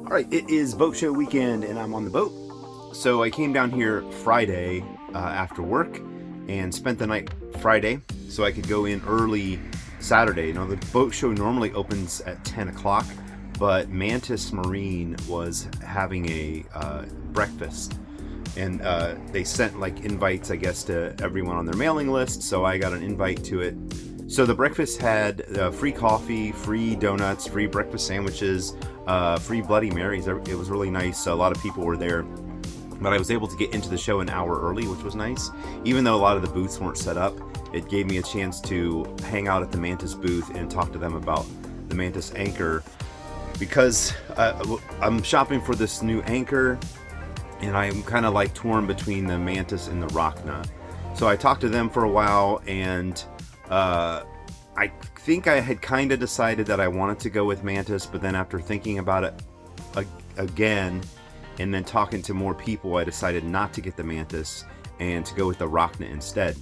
Alright, it is boat show weekend and I'm on the boat. So I came down here Friday after work and spent the night Friday so I could go in early Saturday. Now the boat show normally opens at 10 o'clock, but Mantus Marine was having a breakfast. And they sent like invites, I guess, to everyone on their mailing list, so I got an invite to it. So the breakfast had free coffee, free donuts, free breakfast sandwiches, free Bloody Marys. It was really nice. A lot of people were there, but I was able to get into the show an hour early, which was nice. Even though a lot of the booths weren't set up, it gave me a chance to hang out at the Mantus booth and talk to them about the Mantus anchor, because I'm shopping for this new anchor and I'm kind of like torn between the Mantus and the Rocna. So I talked to them for a while, and I think I had kind of decided that I wanted to go with Mantus, but then after thinking about it again and then talking to more people, I decided not to get the Mantus and to go with the Rocna instead.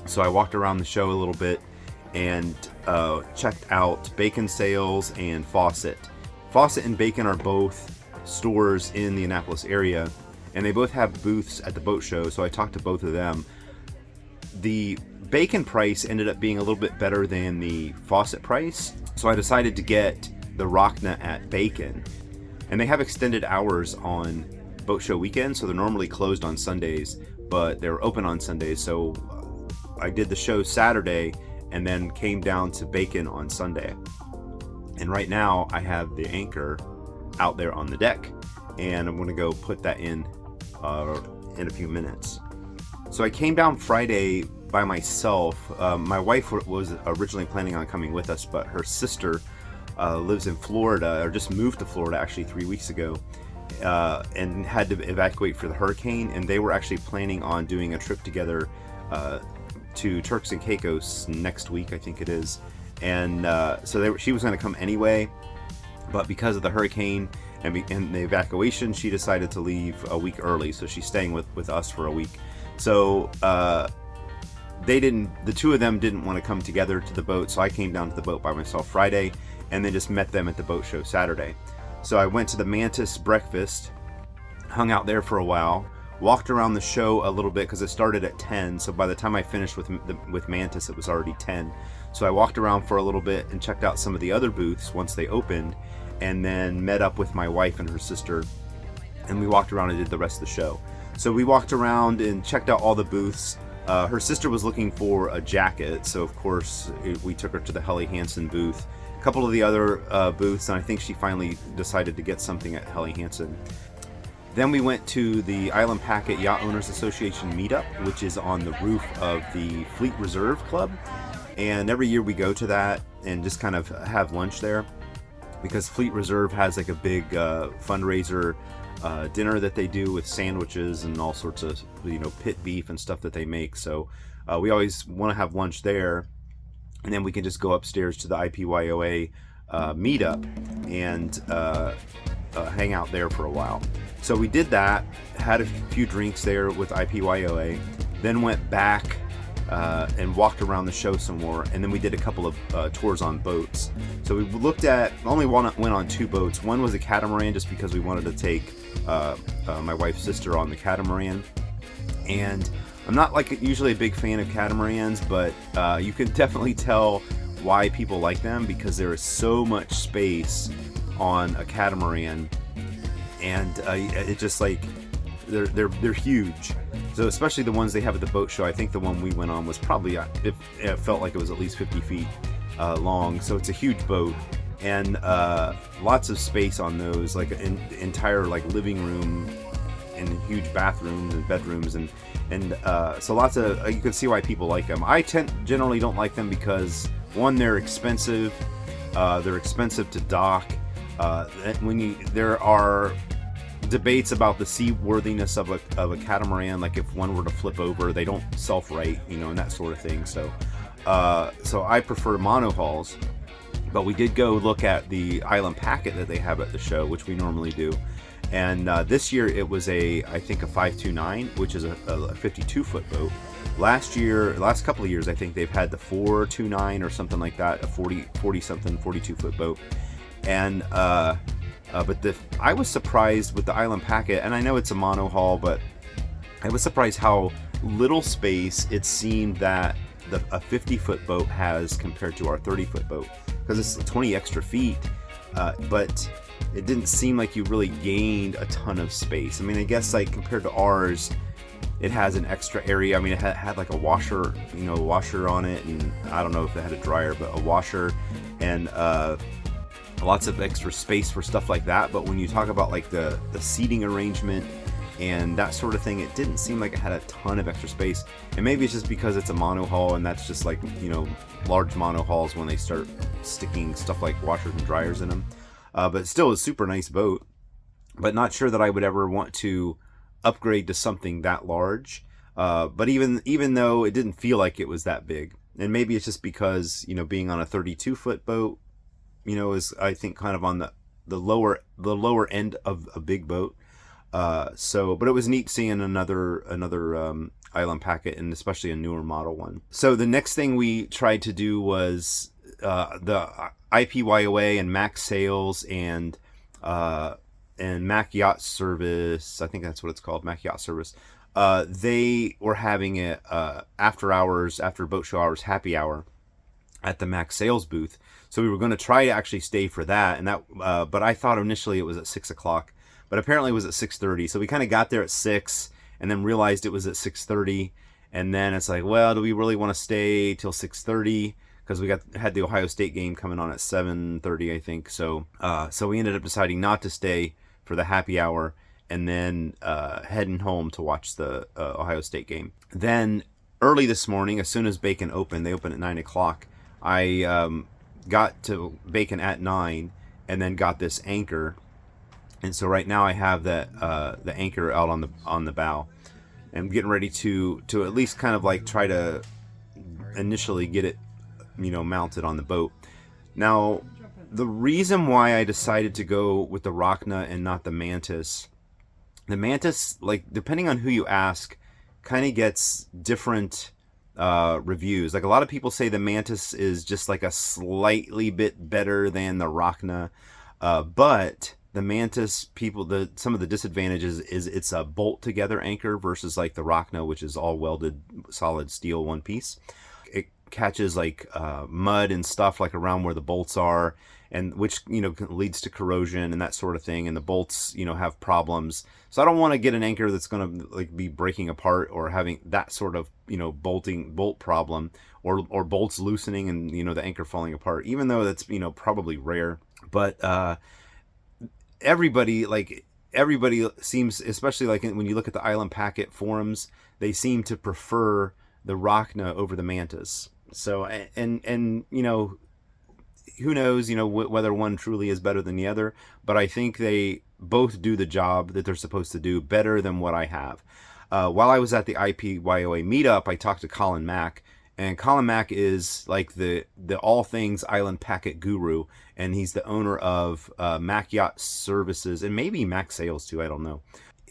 So I walked around the show a little bit and checked out Bacon Sales and Fawcett. Fawcett and Bacon are both stores in the Annapolis area, and they both have booths at the boat show, so I talked to both of them. The Bacon price ended up being a little bit better than the Fawcett price, so I decided to get the Rocna at Bacon. And they have extended hours on boat show weekend, so they're normally closed on Sundays, but they're open on Sundays. So I did the show Saturday and then came down to Bacon on Sunday. And right now I have the anchor out there on the deck, and I'm going to go put that in a few minutes. So I came down Friday by myself. My wife was originally planning on coming with us, but her sister lives in Florida, or just moved to Florida actually 3 weeks ago, and had to evacuate for the hurricane, and they were actually planning on doing a trip together to Turks and Caicos next week, I think it is. And so she was going to come anyway, but because of the hurricane and the evacuation, she decided to leave a week early, so she's staying with us for a week. So the two of them didn't want to come together to the boat, so I came down to the boat by myself Friday and then just met them at the boat show Saturday. So I went to the Mantus breakfast, hung out there for a while, walked around the show a little bit because it started at 10, so by the time I finished with Mantus it was already 10. So I walked around for a little bit and checked out some of the other booths once they opened, and then met up with my wife and her sister, and we walked around and did the rest of the show. So we walked around and checked out all the booths. Her sister was looking for a jacket, so of course we took her to the Helly Hansen booth, a couple of the other booths, and I think she finally decided to get something at Helly Hansen. Then we went to the Island Packet Yacht Owners Association meetup, which is on the roof of the Fleet Reserve Club, and every year we go to that and just kind of have lunch there, because Fleet Reserve has like a big fundraiser dinner that they do with sandwiches and all sorts of, pit beef and stuff that they make. So we always want to have lunch there, and then we can just go upstairs to the IPYOA meetup and hang out there for a while. So we did that, had a few drinks there with IPYOA, then went back and walked around the show some more, and then we did a couple of tours on boats. So we went on two boats. One was a catamaran, just because we wanted to take my wife's sister on the catamaran, and I'm not usually a big fan of catamarans, but you can definitely tell why people like them, because there is so much space on a catamaran, and it just they're huge. So especially the ones they have at the boat show. I think the one we went on was probably, it felt like it was at least 50 feet long. So it's a huge boat, and lots of space on those, like an entire living room and huge bathrooms and bedrooms, and so lots of, you can see why people like them. I generally don't like them because, one, they're expensive. They're expensive to dock. There are debates about the seaworthiness of a catamaran, like if one were to flip over, they don't self-right, and that sort of thing. So I prefer monohulls, but we did go look at the Island Packet that they have at the show, which we normally do. And this year it was I think a 529, which is a 52-foot boat. Last couple of years, I think they've had the 429 or something like that, a 40-something, 42-foot boat. And But I was surprised with the Island Packet, and I know it's a monohull, but I was surprised how little space it seemed that a 50-foot boat has compared to our 30-foot boat, because it's 20 extra feet, but it didn't seem like you really gained a ton of space. I mean, I guess like compared to ours, it has an extra area. I mean, it had like a washer, washer on it, and I don't know if it had a dryer, but a washer, and lots of extra space for stuff like that. But when you talk about like the seating arrangement and that sort of thing, it didn't seem like it had a ton of extra space. And maybe it's just because it's a monohull, and that's just like, large monohulls when they start sticking stuff like washers and dryers in them. But still a super nice boat, but not sure that I would ever want to upgrade to something that large. But even though it didn't feel like it was that big, and maybe it's just because, being on a 32-foot boat, is, I think, kind of on the lower end of a big boat. But it was neat seeing another Island Packet, and especially a newer model one. So the next thing we tried to do was the IPYOA and Mac Sails and Mac Yacht Service. I think that's what it's called, Mac Yacht Service. They were having it after boat show hours, happy hour at the Mac Sails booth. So we were going to try to actually stay for that, and but I thought initially it was at 6 o'clock, but apparently it was at 6:30. So we kind of got there at 6, and then realized it was at 6:30, and then it's like, well, do we really want to stay till 6:30? Because we had the Ohio State game coming on at 7:30, I think. So we ended up deciding not to stay for the happy hour, and then heading home to watch the Ohio State game. Then early this morning, as soon as Bacon opened, they opened at 9 o'clock. I got to Bacon at 9, and then got this anchor, and so right now I have the anchor out on the bow. I'm getting ready to at least kind of like try to initially get it, mounted on the boat. Now, the reason why I decided to go with the Rocna and not the Mantus, like, depending on who you ask, kind of gets different reviews. Like, a lot of people say the Mantus is just like a slightly bit better than the Rocna, but the Mantus, some of the disadvantages is it's a bolt together anchor versus like the Rocna, which is all welded solid steel one piece. It catches like mud and stuff like around where the bolts are, and which leads to corrosion and that sort of thing, and the bolts have problems. So I don't want to get an anchor that's going to like be breaking apart or having that sort of bolt problem, or bolts loosening and the anchor falling apart, even though that's probably rare. But everybody seems, especially like when you look at the Island Packet forums, they seem to prefer the Rocna over the Mantus. So and who knows whether one truly is better than the other, but I think they both do the job that they're supposed to do better than what I have. While I was at the IPYOA meetup, I talked to Colin Mack, and Colin Mack is like the all things Island Packet guru, and he's the owner of Mac Yacht Services and maybe Mac Sails too, I don't know.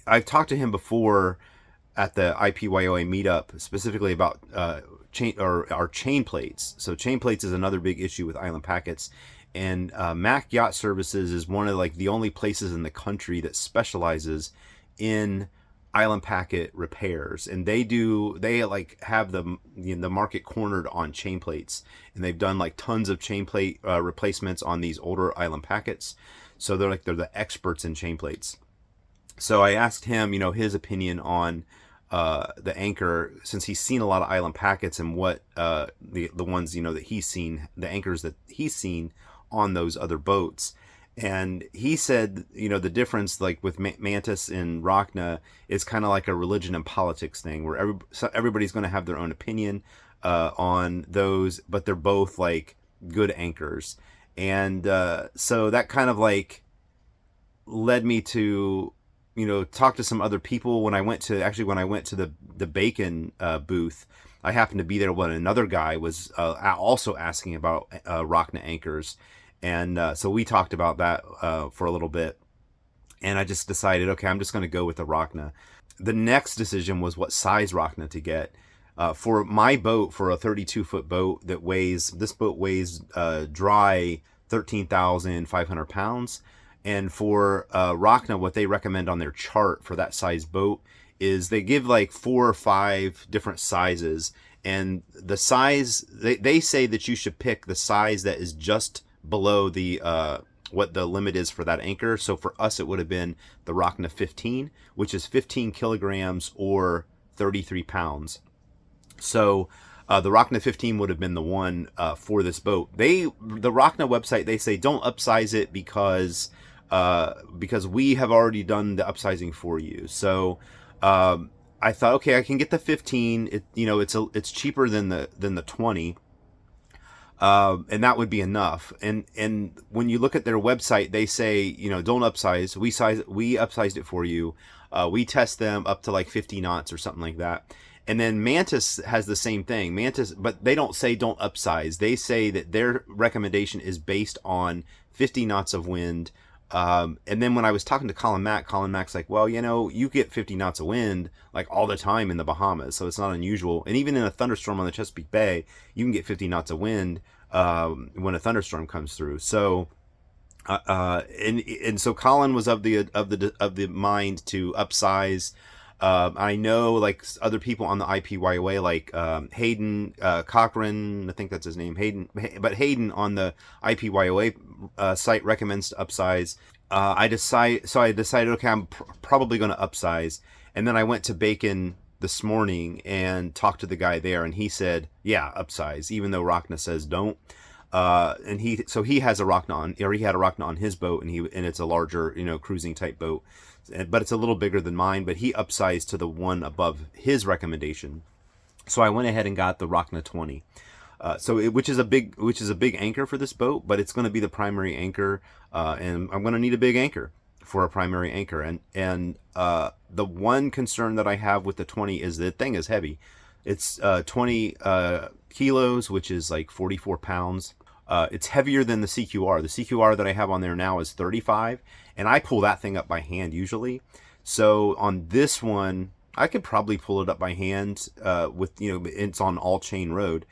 I've talked to him before at the IPYOA meetup, specifically about our chain plates. So chain plates is another big issue with Island Packets, and Mac Yacht Services is one of like the only places in the country that specializes in Island Packet repairs, and they like have the market cornered on chain plates, and they've done like tons of chain plate replacements on these older Island Packets. So they're the experts in chain plates. So I asked him his opinion on the anchor, since he's seen a lot of Island Packets, and what the ones that he's seen, the anchors that he's seen on those other boats. And he said, the difference, like with Mantus and Rocna, is kind of like a religion and politics thing, where everybody's going to have their own opinion on those, but they're both like good anchors. And so that kind of like led me to talk to some other people. When I went to the Bacon booth, I happened to be there when another guy was also asking about Rocna anchors. And so we talked about that for a little bit, and I just decided, okay, I'm just going to go with the Rocna. The next decision was what size Rocna to get. For my boat, for a 32-foot boat this boat weighs dry 13,500 pounds, And for Rocna, what they recommend on their chart for that size boat is they give like 4 or 5 different sizes. And the size, they say that you should pick the size that is just below the what the limit is for that anchor. So for us, it would have been the Rocna 15, which is 15 kilograms or 33 pounds. So the Rocna 15 would have been the one for this boat. The Rocna website, they say don't upsize it because we have already done the upsizing for you. So I thought, okay, I can get the 15. It's cheaper than the 20. And that would be enough. And when you look at their website, they say, don't upsize. We upsized it for you. We test them up to like 50 knots or something like that. And then Mantus has the same thing. But they don't say don't upsize. They say that their recommendation is based on 50 knots of wind. And then when I was talking to Colin Mack's like, well, you get 50 knots of wind like all the time in the Bahamas, so it's not unusual. And even in a thunderstorm on the Chesapeake Bay, you can get 50 knots of wind when a thunderstorm comes through. So, and so Colin was of the mind to upsize. I know like other people on the IPYOA, like Hayden Cochran, I think that's his name, Hayden on the IPYOA site recommends to upsize. I decided, okay, I'm probably going to upsize. And then I went to Bacon this morning and talked to the guy there, and he said, yeah, upsize, even though Rocna says don't. And he has a Rocna he had a Rocna on his boat, and it's a larger, cruising type boat, but it's a little bigger than mine, but he upsized to the one above his recommendation. So I went ahead and got the Rocna 20. Which is a big anchor for this boat, but it's going to be the primary anchor, and I'm going to need a big anchor for a primary anchor. And the one concern that I have with the 20 is the thing is heavy. It's 20 kilos, which is like 44 pounds. It's heavier than the CQR. The CQR that I have on there now is 35, and I pull that thing up by hand usually. So on this one, I could probably pull it up by hand it's on all chain rode.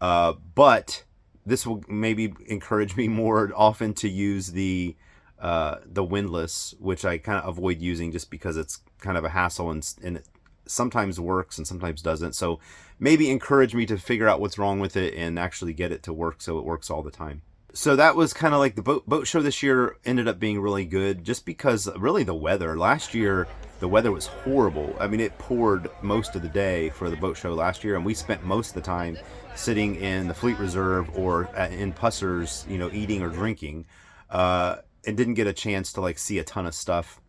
But this will maybe encourage me more often to use the windlass, which I kind of avoid using just because it's kind of a hassle and it sometimes works and sometimes doesn't. So maybe encourage me to figure out what's wrong with it and actually get it to work so it works all the time. So that was kind of like the boat show this year ended up being really good just because really the weather. Last year, the weather was horrible. I mean, it poured most of the day for the boat show last year, and we spent most of the time sitting in the Fleet Reserve or in Pussers, eating or drinking, and didn't get a chance to like see a ton of stuff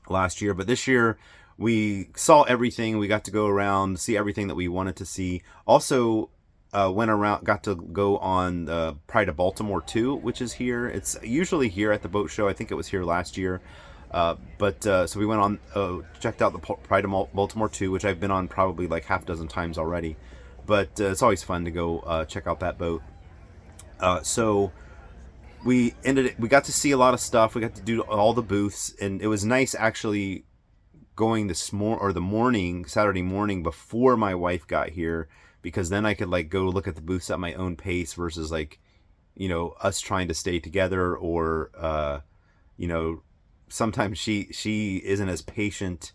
last year. But this year, we saw everything. We got to go around, see everything that we wanted to see. Also, got to go on the Pride of Baltimore 2, which is here. It's usually here at the boat show. I think it was here last year. So we went on, checked out the Pride of Baltimore 2, which I've been on probably like half a dozen times already. But it's always fun to go check out that boat. So we got to see a lot of stuff. We got to do all the booths, and it was nice actually going Saturday morning before my wife got here, because then I could like go look at the booths at my own pace versus like, us trying to stay together or, sometimes she isn't as patient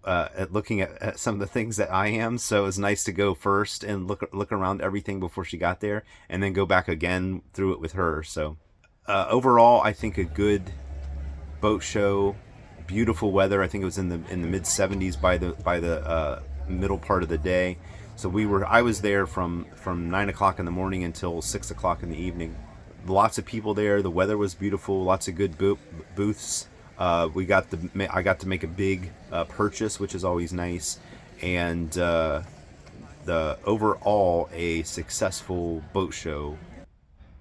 at looking at some of the things that I am. So it's nice to go first and look around everything before she got there, and then go back again through it with her. So overall, I think a good boat show, beautiful weather. I think it was in the mid 70s by the middle part of the day. So I was there from 9 o'clock in the morning until 6 o'clock in the evening. Lots of people there. The weather was beautiful. Lots of good booths. I got to make a big purchase, which is always nice, and the overall a successful boat show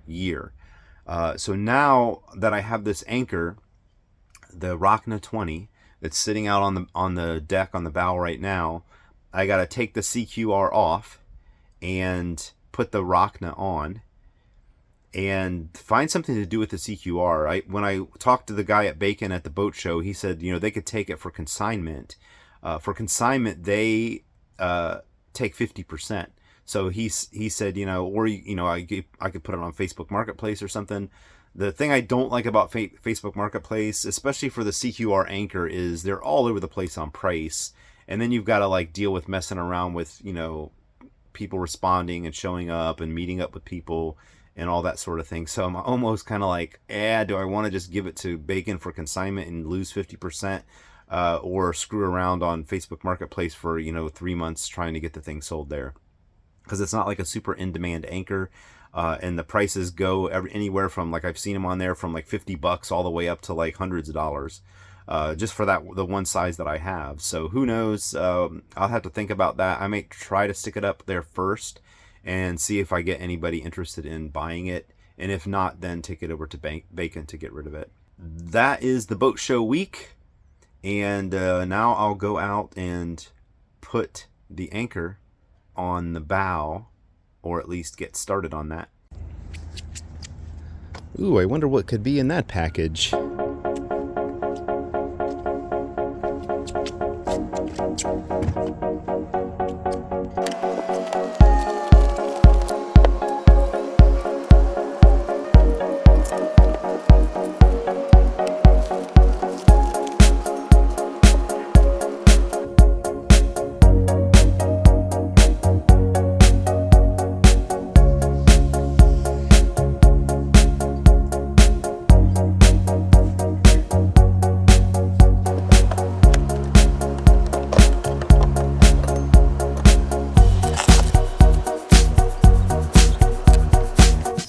year. So now that I have this anchor, the Rocna 20, that's sitting out on the deck on the bow right now, I got to take the CQR off and put the Rocna on and find something to do with the CQR. When I talked to the guy at Bacon at the boat show, he said, they could take it for consignment. For consignment, they take 50%. So he said, I could put it on Facebook Marketplace or something. The thing I don't like about Facebook Marketplace, especially for the CQR anchor, is they're all over the place on price. And then you've got to like deal with messing around with, people responding and showing up and meeting up with people and all that sort of thing. So I'm almost kind of like, do I want to just give it to Bacon for consignment and lose 50%, or screw around on Facebook Marketplace for, 3 months trying to get the thing sold there? Because it's not like a super in-demand anchor. And the prices go anywhere from, like, I've seen them on there from like $50 all the way up to like hundreds of dollars, just for the one size that I have. So who knows? I'll have to think about that. I may try to stick it up there first and see if I get anybody interested in buying it. And if not, then take it over to Bacon to get rid of it. That is the boat show week. And now I'll go out and put the anchor on the bow, or at least get started on that. Ooh, I wonder what could be in that package.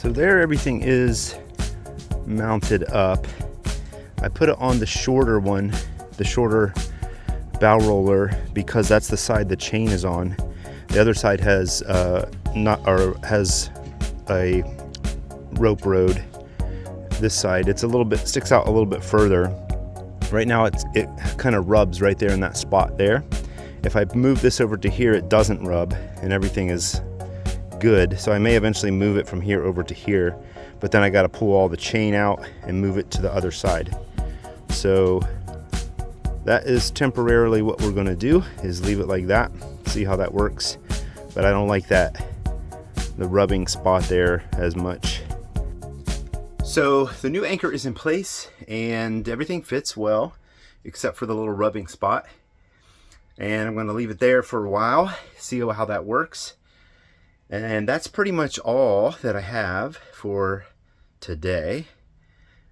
There, everything is mounted up. I put it on the shorter one, the shorter bow roller, because that's the side the chain is on. The other side has has a rope road. This side, it's a little bit sticks out a little bit further. Right now, it kind of rubs right there in that spot there. If I move this over to here, it doesn't rub, and everything is good. So I may eventually move it from here over to here, but then I got to pull all the chain out and move it to the other side. So that is temporarily what we're going to do, is leave it like that, see how that works. But I don't like the rubbing spot there as much. So the new anchor is in place and everything fits well, except for the little rubbing spot. And I'm going to leave it there for a while, see how that works. And that's pretty much all that I have for today.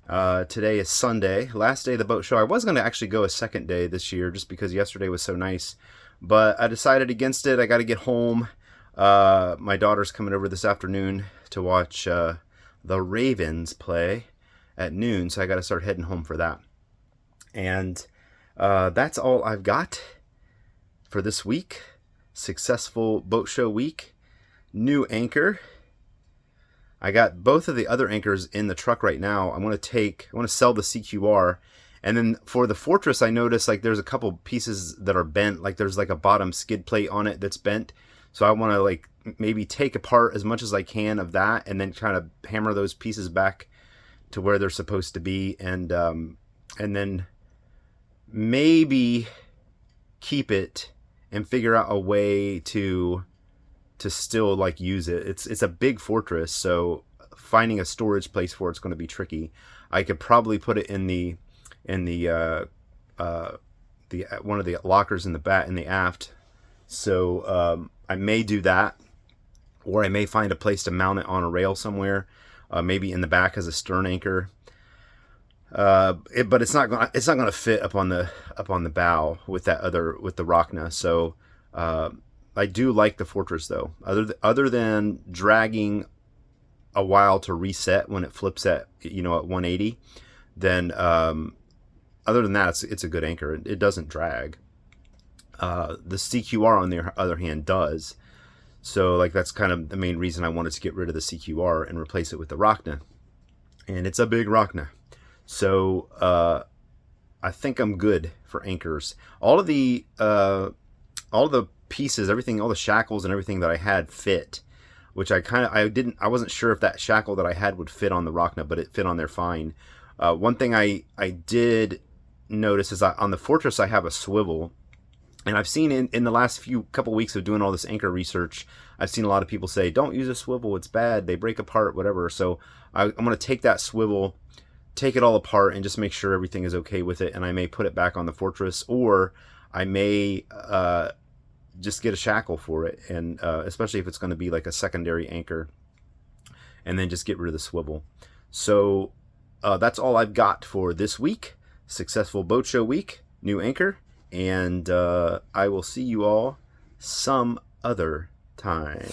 Today is Sunday, last day of the boat show. I was going to actually go a second day this year just because yesterday was so nice, but I decided against it. I got to get home. My daughter's coming over this afternoon to watch the Ravens play at noon, so I got to start heading home for that. And that's all I've got for this week. Successful boat show week. New anchor. I got both of the other anchors in the truck right now. I want to sell the CQR, and then for the Fortress, I noticed like there's a couple pieces that are bent. Like there's like a bottom skid plate on it that's bent. So I want to like maybe take apart as much as I can of that, and then kind of hammer those pieces back to where they're supposed to be, and then maybe keep it and figure out a way to still like use it. It's a big Fortress, so finding a storage place for it's going to be tricky. I could probably put it in the one of the lockers in the aft. So I may do that, or I may find a place to mount it on a rail somewhere, maybe in the back as a stern anchor. But it's not going to fit up on the bow with the Rocna. So I do like the Fortress though. Other than dragging a while to reset when it flips at 180, then other than that, it's a good anchor. It doesn't drag. The CQR on the other hand does. So like that's kind of the main reason I wanted to get rid of the CQR and replace it with the Rocna. And it's a big Rocna. So I think I'm good for anchors. All the pieces, everything, all the shackles and everything that I had fit, which I wasn't sure if that shackle that I had would fit on the Rocna, but it fit on there fine. One thing I did notice is on the Fortress I have a swivel, And I've seen in the last couple weeks of doing all this anchor research, I've seen a lot of people say, don't use a swivel, it's bad, they break apart, whatever. So I'm going to take that swivel, take it all apart, and just make sure everything is okay with it. And I may put it back on the Fortress, or I may just get a shackle for it, and especially if it's going to be like a secondary anchor, and then just get rid of the swivel. So that's all I've got for this week. Successful boat show week, new anchor. And I will see you all some other time.